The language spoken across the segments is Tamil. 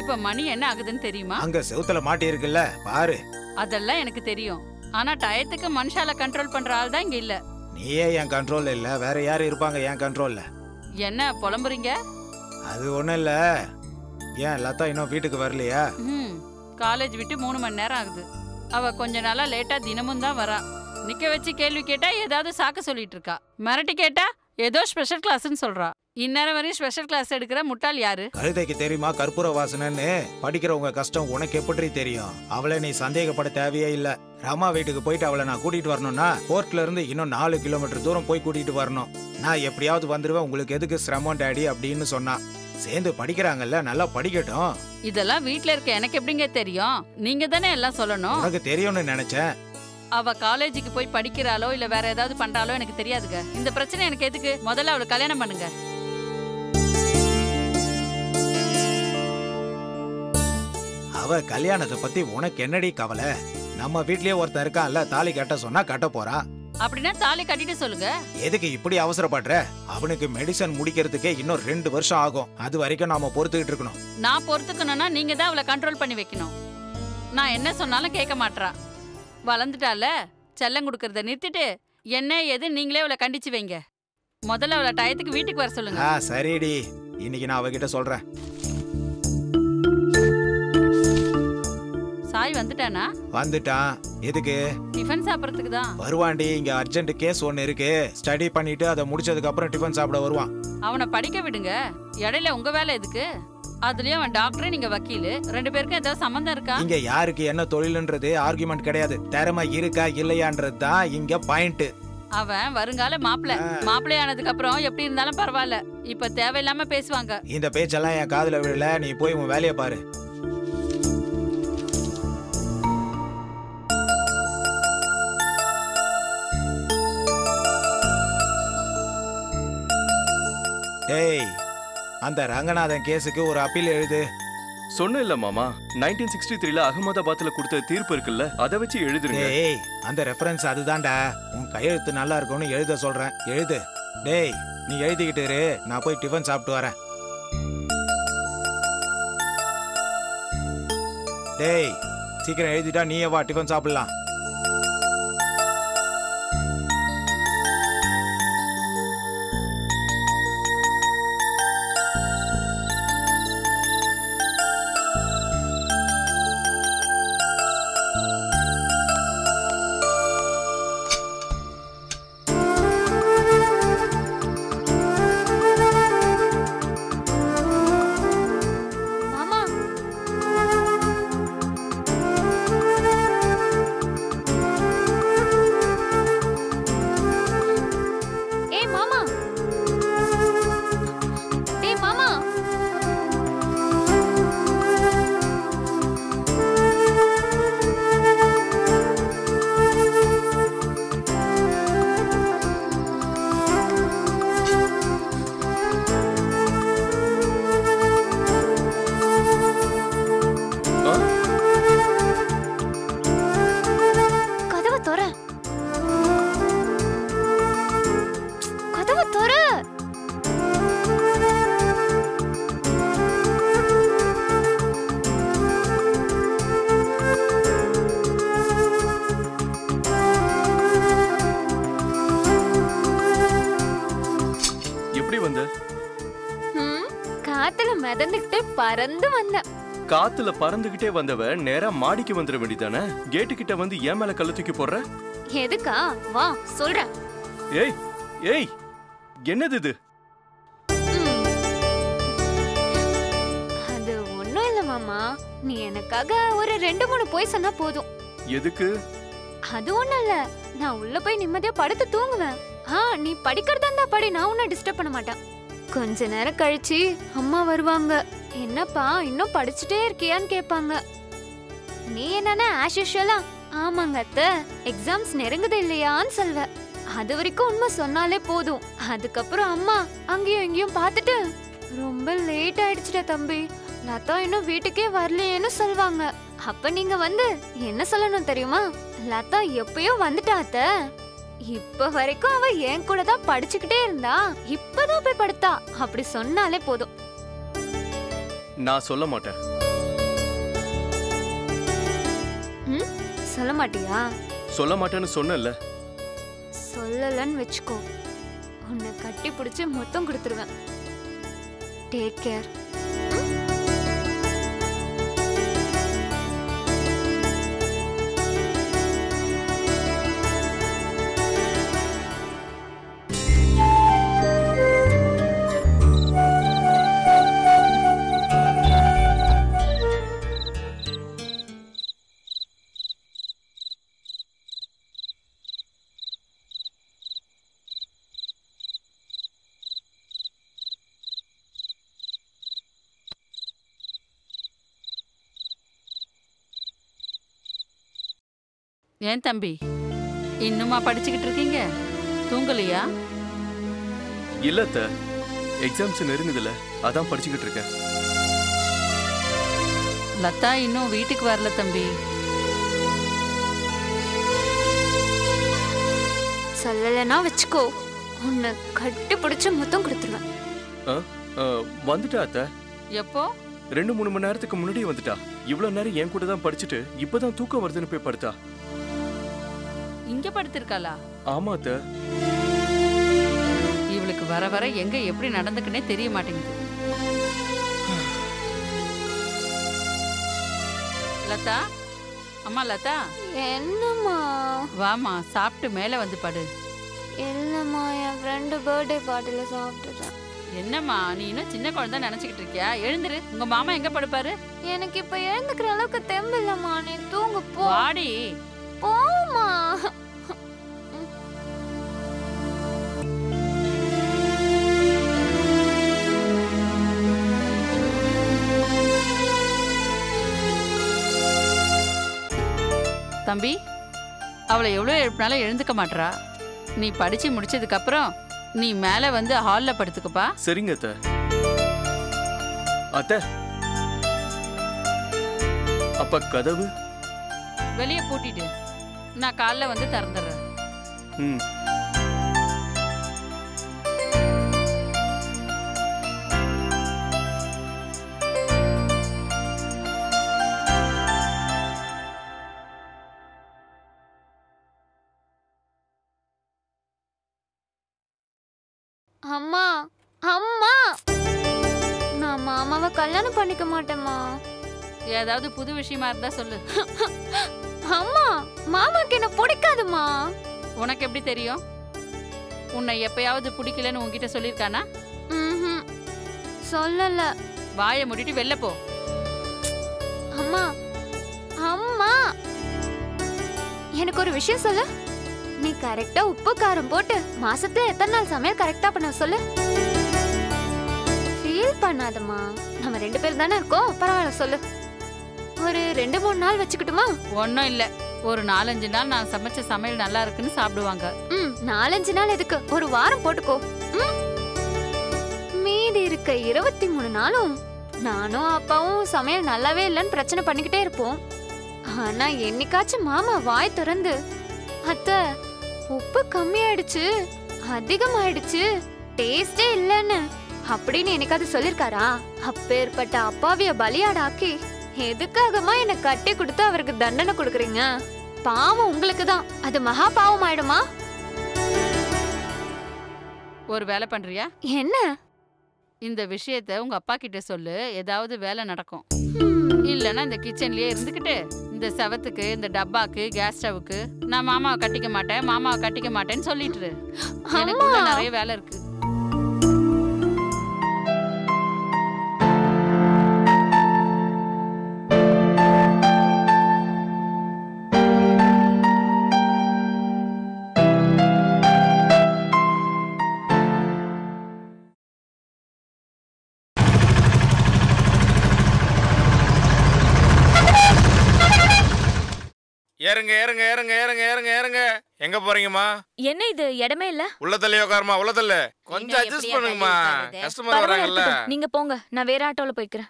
இப்ப மணி என்ன ஆகுதுன்னு தெரியுமா? அங்க செவுத்துல மாட்டி இருக்குல்ல பாரு. அதெல்லாம் எனக்கு தெரியும். ஆனா டயத்துக்கு மனுஷால கண்ட்ரோல் பண்ற ஆள் தான் இங்க இல்ல. நீயே என் கண்ட்ரோல்ல இல்ல, வேற யாரு இருப்பாங்க என் கண்ட்ரோல்ல? என்ன புலம்புறீங்க? அது ஒண்ணும் இல்ல. ஏன் லதா இன்னும் வீட்டுக்கு வரலையா? காலேஜ் விட்டு 3 மணி நேரம் ஆகுது. அவ கொஞ்ச நாளா லேட்டா தினமும் தான் வரா. நிக்க வச்சு கேள்வி கேட்டா ஏதாவது சாக்க சொல்லிட்டு இருக்கா. மிரட்டி கேட்டா ஏதோ ஸ்பெஷல் கிளாஸ்ன்னு சொல்றா. இந்நேரம் வரையும் ஸ்பெஷல் கிளாஸ் எடுக்கிற முட்டாள் யாரு? கழுதைக்கு தெரியுமா கற்பூர வாசனைன்னு? படிக்கிறவங்க கஷ்டம் உனக்கு எப்படி தெரியும்? அவளை நீ சந்தேகப்பட தேவையே இல்ல. ரமா வீட்டுக்கு போயிட்டு அவளை நான் கூட்டிட்டு வரணும்னா கோர்ட்ல இருந்து இன்னும் 4 கிலோமீட்டர் தூரம் போய் கூட்டிட்டு வரணும். நான் எப்படியாவது வந்துருவேன், உங்களுக்கு எதுக்கு சிரமம் டாடி அப்படின்னு சொன்னா. சேர்ந்து படிக்கிறாங்கல்ல, நல்லா படிக்கட்டும். இதெல்லாம் வீட்ல இருக்க எனக்கு எப்படிங்க தெரியும்? நீங்க தானே எல்லாம் சொல்லணும். உனக்கு தெரியும்னு நினைச்சேன். அவ காலேஜுக்கு போய் படிக்கிறாளோ இல்ல வேற ஏதாவது பண்றாளோ எனக்கு தெரியாதுங்க. இந்த பிரச்சனை எனக்கு எதுக்கு? முதல்ல அவளை கல்யாணம் பண்ணுங்க. அவ கல்யாணத்தை பத்தி உனக்கு என்னடி கவலை? நம்ம வீட்லயே ஒருத்தன் இருக்கான்ல, தாலி கட்ட சொன்னா கட்ட போறான். அப்படின்னா தாலி கட்டிட்டு சொல்லுங்க. எதுக்கு இப்படி அவசரப்படுற? அவனுக்கு மெடிசன் முடிக்கிறதுக்கே இன்னும் 2 வருஷம் ஆகும். அது வரைக்கும் நாம பொறுத்துக்கிட்டு இருக்கணும். நான் பொறுத்துக்கணும்னா நீங்க தான் அவளை கண்ட்ரோல் பண்ணி வைக்கணும். நான் என்ன சொன்னாலும் கேட்க மாட்டா. வளர்ந்துட்டால, செல்லம் கொடுக்கறத நிறுத்திட்டு என்ன ஏது நீங்களே அவளை கண்டிச்சு வைங்க. முதல்ல அவளை டயத்துக்கு வீட்டுக்கு வர சொல்லுங்க. சரிடி, இன்னைக்கு நான் அவகிட்ட சொல்றேன். சாய் வந்துட்டானா? வந்துட்டான். எதுக்கு? டிஃபன் சாப்பிடறதுக்கு தான். வருவாண்டி, இங்க அர்ஜென்ட் கேஸ் ஒன்னு இருக்கு. ஸ்டடி பண்ணிட்டு அதை முடிச்சதுக்கு அப்புறம் டிஃபன் சாப்பிட வருவான். அவனை படிக்க விடுங்க. இடையில உங்க வேலை எதுக்கு? அதுலயும் அவன் டாக்டர், நீங்க வக்கீல். 2 பேருக்கும் ஏதாவது சம்பந்தம் இருக்கா? இங்க யாருக்கு என்ன தொழில்ன்றது ஆர்குமெண்ட் கிடையாது. திறமை இருக்கா இல்லையான்றது தான் இங்க பாயிண்ட். அவன் வருங்கால மாப்பிள்ளை ஆனதுக்கு அப்புறம் எப்படி இருந்தாலும் பரவாயில்ல. இப்ப தேவையில்லாம பேசுவாங்க. இந்த பேச்செல்லாம் என் காதுல விழல. நீ போய் உன் வேலையை பாரு. டேய், அந்த ரங்கநாதன் கேஸுக்கு ஒரு அப்பீல் எழுது. சொன்ன இல்ல மாமா, 1963ல அகமதாபாத்ல கொடுத்த தீர்ப்பு இருக்குல்ல, அதை வச்சு எழுதுறீங்க. டேய், அந்த ரெஃபரன்ஸ் அதுதான்டா. உன் கையெழுத்து நல்லா இருக்கும்னு எழுத சொல்றேன், எழுது. டேய், நீ எழுதிக்கிட்டு இரு, நான் போய் டிஃபன் சாப்பிட்டு வரேன். டேய், சீக்கிரம் எழுதிட்டா நீயே வா, டிஃபன் சாப்பிடலாம். காத்துல பறந்துகிட்டே வந்தவ நேரா மாடிக்கு வந்துட வேண்டியதானே? கேட்டு கிட்ட வந்து ஏன் மேல கல்ல தூக்கி போடுற? எதுக்கா? வா சொல்றேன். ஏய் ஏய், என்னது இது? அது ஒண்ணும் இல்ல மாமா, நீ எனக்காக ஒரு 2-3 போய் சொன்னா போதும். எதுக்கு? அது ஒண்ணும் இல்ல, நான் உள்ள போய் நிம்மதியா படுத்து தூங்குவேன். நீ படிக்கிறதா இருந்தா படி, நான் உன்னை டிஸ்டர்ப் பண்ண மாட்டேன். கொஞ்ச நேரம் கழிச்சு அம்மா வருவாங்க. என்னப்பா இன்னும் படிச்சுட்டே இருக்கியான்னு கேட்பாங்க. நீ என்னன்னா ஆஸ் யூஷுவலா ஆமாங்க அத்தை, எக்ஸாம்ஸ் நெருங்குது இல்லையான்னு சொல்வ. அது வரைக்கும் உண்மை சொன்னாலே போதும். அதுக்கப்புறம் அம்மா அங்கேயும் இங்கேயும் பார்த்துட்டு ரொம்ப லேட் ஆயிடுச்சுடா தம்பி, லதா இன்னும் வீட்டுக்கே வரலையேன்னு சொல்வாங்க. அப்ப நீங்க வந்து என்ன சொல்லணும் தெரியுமா? லதா எப்பயோ வந்துட்டா அத்தை, இப்ப வரைக்கும் அவ என் கூட தான் படிச்சுக்கிட்டே இருந்தா, இப்பதான் போய் படுத்தா, அப்படி சொன்னாலே போதும். நான் சொல்ல மாட்டேன். சொல்ல மாட்டியா? சொல்ல மாட்டேன்னு சொன்னேன்ல. சொல்லலன்னு வெச்சுக்கோ, உன்னை கட்டி பிடிச்சு மொத்தம் கொடுத்துருவேன். Take care. ஏன் தம்பி, இன்னுமா படிச்சுக்கிட்டு இருக்கீங்க? தூங்கலையா? இல்ல அத்தை, எக்ஸாம்ஸ் நெருங்குதுல, அதான் படிச்சுக்கிட்டு இருக்கேன். லதா இன்னும் வீட்டுக்கு வரல தம்பி. சொல்லலைன்னா வச்சுக்கோ, உன்னை கட்டி பிடிச்சு மொத்தம் கொடுத்துருவேன். வந்துட்டா அத்தை. எப்போ? 2-3 மணி நேரத்துக்கு முன்னாடியே வந்துட்டா. இவ்வளவு நேரம் என் கூட தான் படிச்சுட்டு இப்பதான் தூக்கம் வருதுன்னு போய் படுத்தா. இங்க படுத்திருக்காளா? ஆமா அத்தை. இவளுக்கு வர வர எங்க எப்படி நடந்துக்குன்னே தெரிய மாட்டேங்குது. லதா, அம்மா லதா. என்னம்மா? வாமா, சாப்பிட்டு மேல வந்து படு. இல்லம்மா, என் ஃப்ரெண்டு பர்த்டே பார்ட்டில சாப்பிட்டுட்டேன். என்னம்மா நீ இன்னும் சின்ன குழந்தை நினைச்சுக்கிட்டு இருக்கியா? எழுந்துரு. உங்க மாமா எங்க படுப்பாரு? எனக்கு இப்ப எழுந்துக்கிற அளவுக்கு தெம்பு இல்லம்மா. நீ தூங்கு போ. வாடி. போமா. தம்பி, அவளை எவ்வளவு எழுப்பினாலும் எழுந்துக்க மாட்டா. நீ படிச்சு முடிச்சதுக்கு அப்புறம் நீ மேல வந்து ஹால்ல படுத்துக்கப்பா. சரிங்க அத்தை. அத்தை, அப்ப கதவு வெளியே பூட்டிட்டு நான் காலைல வந்து திறந்துடுறேன். ம். அம்மா, அம்மா, நான் மாமாவை கல்யாணம் பண்ணிக்க மாட்டேம்மா. ஏதாவது புது விஷயமா இருந்தா சொல்லு. அம்மா, மாமாக்கு என்ன பிடிக்காதுமா. உனக்கு எப்படி தெரியும்? உன்னை எப்பயாவது பிடிக்கலன்னு உன்கிட்ட சொல்லியிருக்கானா? சொல்லல. வாயை மூடிட்டு வெளில போ. அம்மா, அம்மா, எனக்கு ஒரு விஷயம் சொல்லு. நீ கரெக்டா உப்பு காரம் போட்டு மாசத்துல எத்தனை நாள் சமையல் கரெக்டா பண்ண சொல்லு. ஃபீல் பண்ணாதம்மா, நம்ம 2 பேர் தானே இருக்கோம். பரவாயில்ல சொல்லு. ஒரு 2-3 நாள் வச்சுக்கிட்டுமா? ஒன்னும் இல்ல, ஒரு 4-5 நாள் நான் சமைச்ச சமையல் நல்லா இருக்குன்னு சாப்பிடுவாங்க. 4-5 நாள் எதுக்கு, ஒரு வாரம் போட்டுக்கோ. மீதி இருக்க 23 நாளும் நானும் அப்பாவும் சமையல் நல்லாவே இல்லைன்னு பிரச்சனை பண்ணிக்கிட்டே இருப்போம். ஆனா என்னைக்காச்சும் மாமா வாய் திறந்து, அத்தை உப்பு கம்மியாயிடுச்சு, அதிகமாயிடுச்சு, டேஸ்டே இல்லைன்னு அப்படின்னு என்னைக்காவது சொல்லிருக்காரா? அப்பேற்பட்ட அப்பாவிய பலியாடாக்கி எதுக்காகமா என்ன கட்டி கொடுத்து அவருக்கு தண்டனை கொடுக்குறீங்க? பாவம் உங்களுக்கு தான், அது மகா பாவம் ஆயிடுமா? ஒரு வேலை பண்றியா? என்ன? இந்த விஷயத்த உங்க அப்பா கிட்ட சொல்லு, ஏதாவது வேலை நடக்கும். இல்லன்னா இந்த கிச்சன்லயே இருந்துகிட்டு இந்த செவத்துக்கு, இந்த டப்பாக்கு, கேஸ் ஸ்டவ்வுக்கு நான் மாமாவை கட்டிக்க மாட்டேன், மாமாவை கட்டிக்க மாட்டேன்னு சொல்லிட்டு எனக்கு நிறைய வேலை இருக்கு. ஏறுங்க ஏறுங்க ஏறுங்க ஏறுங்க ஏறுங்க ஏறுங்க. எங்க போறீங்கம்மா? என்ன இது, இடமே இல்ல? உள்ளதல்லையோ உட்காருமா, உள்ளதல்ல கொஞ்சம் அட்ஜஸ்ட் பண்ணுங்கம்மா, கஸ்டமர் வராங்கல்ல. நீங்க போங்க, நான் வேற ஆட்டோல போய்க்கிறேன்.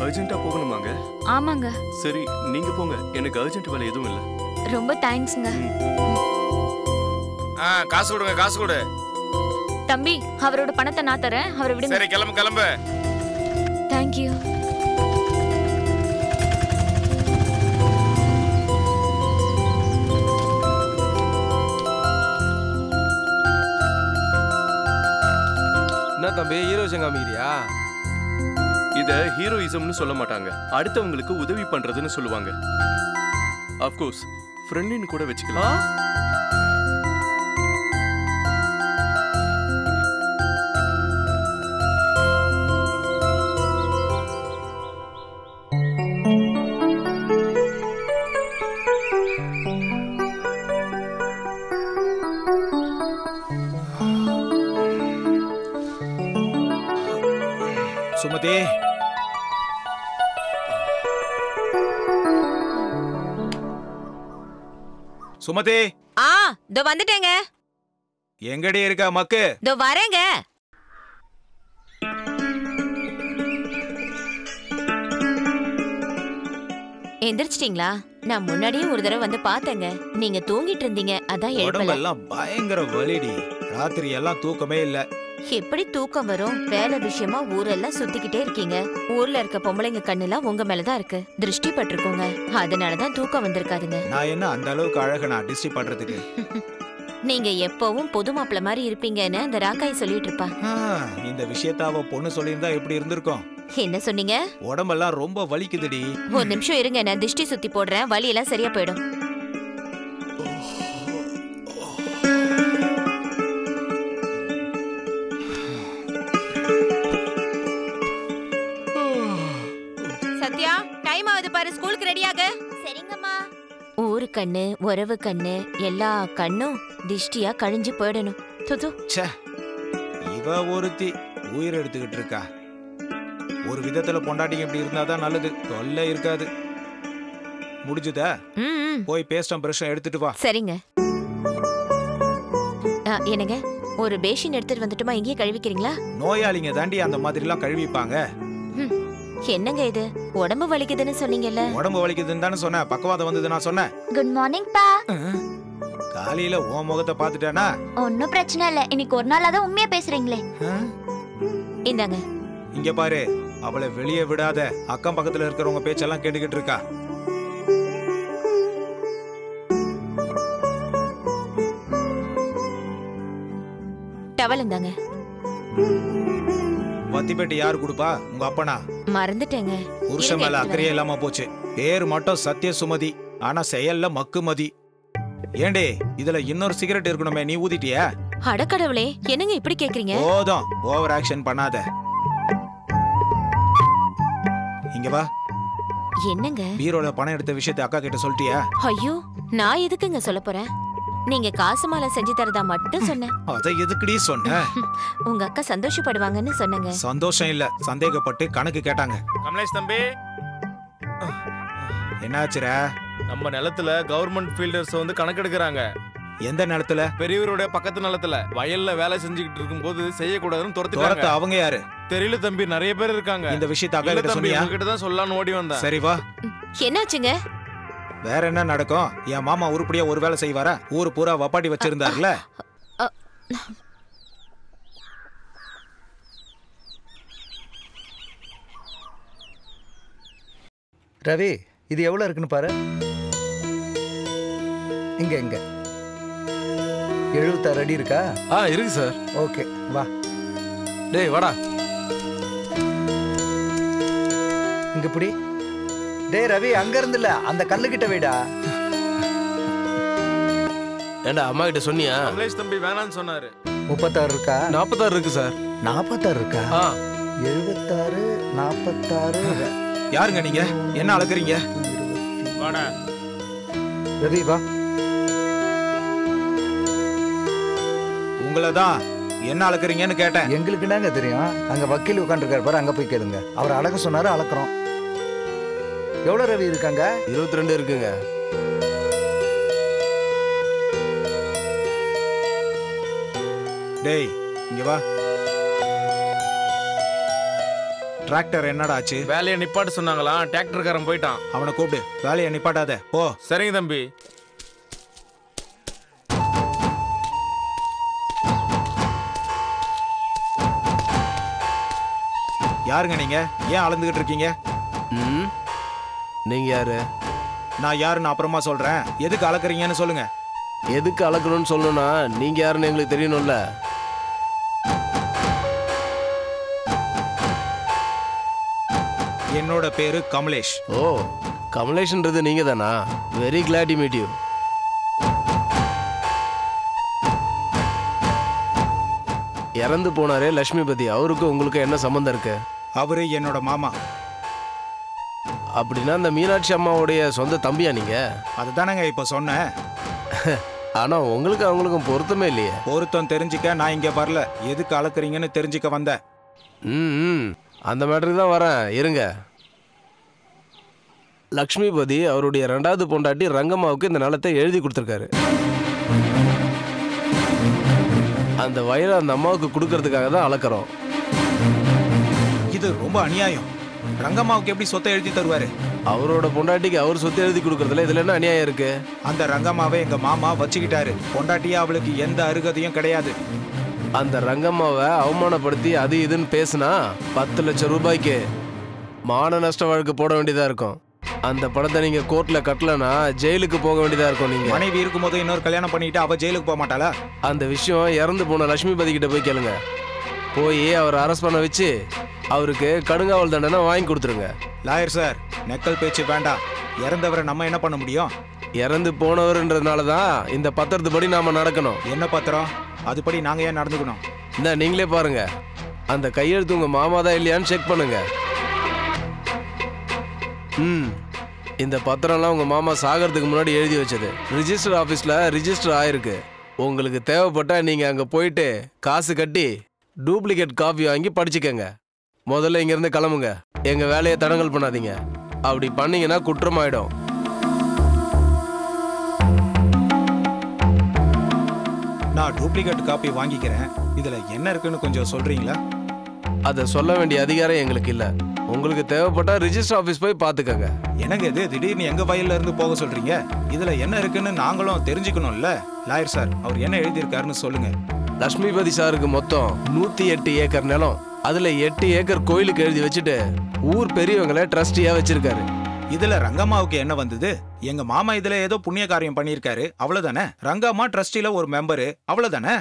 அர்ஜென்ட்டா போகணுமாங்க? ஆமாங்க. சரி நீங்க போங்க, எனக்கு அர்ஜென்ட் வேலை எதுவும் இல்ல. ரொம்ப தேங்க்ஸ்ங்க. காசு கொடுங்க, காசு கொடு. தம்பி, அவரோட பணத்தை நான் தரேன், அவரை விடுங்க. சரி கிளம்பு கிளம்பு. Thank you. என்ன தம்பி ஹீரோஷன் காமிக்கிறியா? இத ஹீரோயிசம்னு சொல்ல மாட்டாங்க, அடுத்தவங்களுக்கு உதவி பண்றதுன்னு சொல்லுவாங்க. ஆஃப் கோர்ஸ் ஃப்ரெண்ட்னு கூட வச்சுக்கலாம். சுமதி, சுமதி. இதோ வந்துட்டேங்க. எங்கடி இருக்கா மக்கு? இதோ வரேங்க. எந்திரிச்சிட்டீங்களா? நான் முன்னாடியே ஒரு தடவை வந்து பார்த்தேங்க. நீங்க தூங்கிட்டு இருந்தீங்க, அதான் எழுப்பல. உடம்பெல்லாம் பயங்கர வலிடி. ராத்திரி எல்லாம் தூக்கமே இல்ல. எப்படி தூக்கம் வரும்? வேலை விஷயமா ஊரெல்லாம் சுத்திக்கிட்டே இருக்கீங்க. ஊர்ல இருக்க பொம்பளைங்க கண்ணெல்லாம் உங்க மேலதான் இருக்கு. திருஷ்டி பட்டிருக்கோங்க, அதனாலதான் தூக்கம் வந்திருக்காதுங்க. நான் என்ன அந்த அளவுக்கு அழகனா திருஷ்டி பண்றதுக்கு? நீங்க எப்பவும் பொது மாப்பிள்ள மாதிரி இருப்பீங்கன்னு அந்த ராக்காய் சொல்லிட்டு இருப்பா. இந்த விஷயத்த அவ பொண்ணு சொல்லியிருந்தா எப்படி இருந்திருக்கும்? என்ன சொன்னீங்க? உடம்பெல்லாம் ரொம்ப வலிக்குதுடி. ஒரு நிமிஷம் இருங்க, நான் திருஷ்டி சுத்தி போடுறேன், வலி எல்லாம் சரியா போயிடும். சத்யா, டைம் ஆகுது பாரு, ஸ்கூலுக்கு ரெடியாக. சரிங்கம்மா. ஊரு கண்ணு, உறவு கண்ணு, எல்லா கண்ணும் திஷ்டியா கழிஞ்சு போயிடணும். துது இவ ஒருத்தி உயிர் எடுத்துக்கிட்டு இருக்கா. ஒரு விதத்துல பொண்டாட்டிங்க இப்படி இருந்தாதான் நல்லது, தொல்லை இருக்காது. முடிஞ்சுதா? போய் பேஸ்டம் பிரஷம் எடுத்துட்டு வா. சரிங்க. என்னங்க, ஒரு பேஷின் எடுத்துட்டு வந்துட்டுமா? இங்கேயே கழுவிக்கிறீங்களா? நோயாளிங்க தாண்டி அந்த மாதிரி எல்லாம் கழுவிப்பாங்க. என்னங்க இது, உடம்பு வலிக்குதுன்னு சொன்னீங்கல்ல? உடம்பு வலிக்குதுன்னு தானே சொன்னேன், பக்கவாதம் வந்தது நான் சொன்னேன். குட் மார்னிங் பா. காலையில உன் முகத்தை பாத்துட்டானா? ஒன்னும் பிரச்சனை இல்ல, இன்னைக்கு ஒரு நாள் அதான் உண்மையா பேசுறீங்களே. இந்தாங்க. இங்க பாரு, அவளை வெளியே விடாத. அக்கம் பக்கத்துல இருக்கிறவங்க பேச்செல்லாம் கேட்டுக்கிட்டு இருக்கா. டவல் இந்தாங்க. வத்தி பெட்டி யாரு கொடுப்பா? உங்க அப்பனா? மறந்துட்டேங்க. புருஷன் மேல அக்கறையே இல்லாம போச்சு. பேர் மட்டும் சத்திய சுமதி, ஆனா செயல்ல மக்குமதி. ஏண்டே, இதுல இன்னொரு சிகரெட் இருக்கணுமே, நீ ஊதிட்டியா? அடக்கடவுளே, என்னங்க இப்படி கேக்குறீங்க? போதும், ஓவர் ஆக்ஷன் பண்ணாத. இங்க வா. என்னங்க? பீரோல பணம் எடுத்த விஷயத்தை அக்கா கிட்ட சொல்லிட்டியா? ஐயோ, நான் எதுக்குங்க சொல்ல போறேன்? நீங்க காசு மாலை செஞ்சு தரதா மட்டும் சொன்னேன். அதை எதுக்குடி சொன்ன? உங்க அக்கா சந்தோஷப்படுவாங்கன்னு சொன்னங்க. சந்தோஷம் இல்ல, சந்தேகப்பட்டு கணக்கு கேட்டாங்க. கமலேஷ் தம்பி, என்னாச்சுரா? நம்ம நிலத்துல கவர்மெண்ட் ஃபீல்டர்ஸ் வந்து கணக்கெடுக்கிறாங்க. எந்த நிலத்துல? பெரியவருடைய பக்கத்து நிலத்துல. வயல்ல வேலை செஞ்சுக்கிட்டு இருக்கும்போது செய்யக்கூடாதுன்னு துரத்துட்டாங்க. அவங்க யாரு? தெரியல தம்பி, நிறைய பேர் இருக்காங்க. இந்த விஷயத்தை அக்கா கிட்ட சொன்னியா? உங்ககிட்ட தான் சொல்லலாம்னு ஓடி வந்தேன். சரி வா. என்னாச்சுங்க? வேற என்ன நடக்கும்? என் மாமா உருப்படியா ஒரு வேலை செய்வாரா? ஊரு பூரா வப்பாட்டி வச்சிருந்தாருல. ரவி, இது எவ்வளவு இருக்குன்னு பாரு. இங்க இங்க 76 அடி இருக்கா? இருக்கு சார். ஓகே, வா. டேய் வாடா. இங்க புடி. டேய் ரவி, அங்க இருந்து இல்ல, அந்த கல்லு கிட்ட வைடா. ஏண்டா அம்மா கிட்ட சொன்னியா? கமலேஷ் தம்பி வேணான்னு சொன்னாரு. 36 இருக்கா? 46 இருக்கு சார். 46 இருக்கா? 76 46. யாருங்க நீங்க? என்ன அளக்குறீங்க? வாடா ரவி, வா. உங்களதான் என்ன அளக்குறீங்கன்னு கேட்டேன். எங்களுக்கு என்னங்க தெரியும்? அங்க வக்கீல் உட்காந்துருக்காரு பாரு, அங்க போய் கேளுங்க. அவர் அளக்க சொன்னாரு, அளக்குறோம். எவ்வளவு ரவி இருக்காங்க? 22 இருக்குங்க. டேய் இங்க வா. டிராக்டர் என்னடா ஆச்சு? வேலையை நிப்பாட்டு சொன்னாங்களா? டிராக்டர்காரன் போயிட்டான். அவனை கூப்பிடு. வேலையை நிப்பாட்டாத, போ. சரிங்க தம்பி. யாருங்க நீங்க? ஏன் அளந்துகிட்டு இருக்கீங்க? நீங்க யாரு? நான் யாருன்னு அப்புறமா சொல்றேன். எதுக்கு அளக்குறீங்கன்னு சொல்லுங்க. எதுக்கு அளக்கணும்னு சொல்லணும்னா நீங்க யாருன்னு எங்களுக்கு தெரியணும்ல. என்னோட பேரு கமலேஷ். ஓ, கமலேஷ்ன்றது நீங்க தானா? Very glad to meet you. இறந்து போனாரே லட்சுமிபதி, அவருக்கு உங்களுக்கு என்ன சம்பந்தம் இருக்கு? அவரு என்னோட மாமா. அப்படின்னா இந்த மீனாட்சி அம்மாவுடைய சொந்த தம்பியா நீங்க? அதுதானங்க இப்ப சொன்னேன். ஆனா உங்களுக்கு அவங்களுக்கும் பொருத்தமே இல்லையே. பொருத்தம் தெரிஞ்சுக்க நான் இங்க வரல, எதுக்கு அளக்குறீங்கன்னு தெரிஞ்சுக்க வந்தேன். அந்த மேட்டருக்கு தான் வரேன், இருங்க. லக்ஷ்மிபதி அவருடைய 2வது பொண்டாட்டி ரங்கம்மாவுக்கு இந்த நிலத்தை எழுதி கொடுத்துருக்காரு. அந்த வயலை அந்த அம்மாவுக்கு கொடுக்கறதுக்காக தான் அளக்கிறோம். இது ரொம்ப அநியாயம். ரங்கம்மாவுக்கு எப்படி சொத்தை எழுதி தருவாரு? அவரோட பொண்டாட்டிக்கு அவர் சொத்தை எழுதி கொடுக்கறதுல இதுல என்ன அநியாயம் இருக்கு? அந்த ரங்கம்மாவை எங்க மாமா வச்சுக்கிட்டாரு. பொண்டாட்டியா அவளுக்கு எந்த அருகதையும் கிடையாது. அந்த ரங்கம்மாவை அவமானப்படுத்தி அது இதுன்னு பேசினா 10 லட்சம் ரூபாய்க்கு மான நஷ்ட வழக்கு போட வேண்டியதா இருக்கும். அந்த பணத்தை நீங்க கோர்ட்ல கட்டலனா ஜெயிலுக்கு போக வேண்டியதா இருக்கும். நீங்க மனைவி இருக்கும் போது இன்னொரு கல்யாணம் பண்ணிட்டு அவ ஜெயிலுக்கு போக மாட்டாளா? அந்த விஷயம் இறந்து போன லட்சுமிபதி கிட்ட போய் கேளுங்க. போய் அவர் அரெஸ்ட் பண்ண வச்சு அவருக்கு கடுங்காவல் தண்டனை வாங்கி கொடுத்துருங்க. லாயர் சார், நெக்கல் பேச்சு வேண்டாம். இறந்தவரை நம்ம என்ன பண்ண முடியும்? இறந்து போனவர்ன்றதுனால தான் இந்த பத்திரத்து படி நாம நடக்கணும். என்ன பத்திரம்? அதுபடி நாங்க ஏன் நடந்துக்கணும்? இந்த நீங்களே பாருங்க, அந்த கையெழுத்து உங்க மாமா தான் இல்லையான்னு செக் பண்ணுங்க. இந்த பத்திரம்லாம் உங்க மாமா சாகிறதுக்கு முன்னாடி எழுதி வச்சது. ரிஜிஸ்டர் ஆஃபீஸில் ரிஜிஸ்டர் ஆயிருக்கு. உங்களுக்கு தேவைப்பட்டா நீங்க அங்க போயிட்டு காசு கட்டி டூப்ளிகேட் காப்பி வாங்கி படிச்சுக்கங்க. முதல்ல இங்கிருந்து கிளம்புங்க. எங்க வேலையை தடங்கல் பண்ணாதீங்க. அப்படி பண்ணீங்கன்னா குற்றமாயிடும். நான் டூப்ளிகேட் காப்பி வாங்கிக்கிறேன். இதுல என்ன இருக்குன்னு கொஞ்சம் சொல்றீங்களா? அதை சொல்ல வேண்டிய அதிகாரம் எங்களுக்கு இல்ல. உங்களுக்கு தேவைப்பட்டா ரிஜிஸ்டர் ஆஃபீஸ் போய் பாத்துக்கங்க. எனக்கு இது திடீர்னு எங்க வயல்ல இருந்து போக சொல்றீங்க? இதுல என்ன இருக்குன்னு நாங்களும் தெரிஞ்சுக்கணும்ல. லாயர் சார், அவர் என்ன எழுதியிருக்காருன்னு சொல்லுங்க. லட்சுமிபதி சாருக்கு மொத்தம் 108 ஏக்கர் நிலம். அதுல 8 ஏக்கர் கோயிலுக்கு எழுதி வச்சுட்டு ஊர் பெரியவங்களை ட்ரஸ்டியா வச்சிருக்காரு. இதுல ரங்கம்மாவுக்கு என்ன வந்தது? எங்க மாமா இதுல ஏதோ புண்ணிய காரியம் பண்ணியிருக்காரு, அவ்வளவுதானே. ரங்கம்மா ட்ரஸ்டில ஒரு மெம்பரு, அவ்வளவுதானே.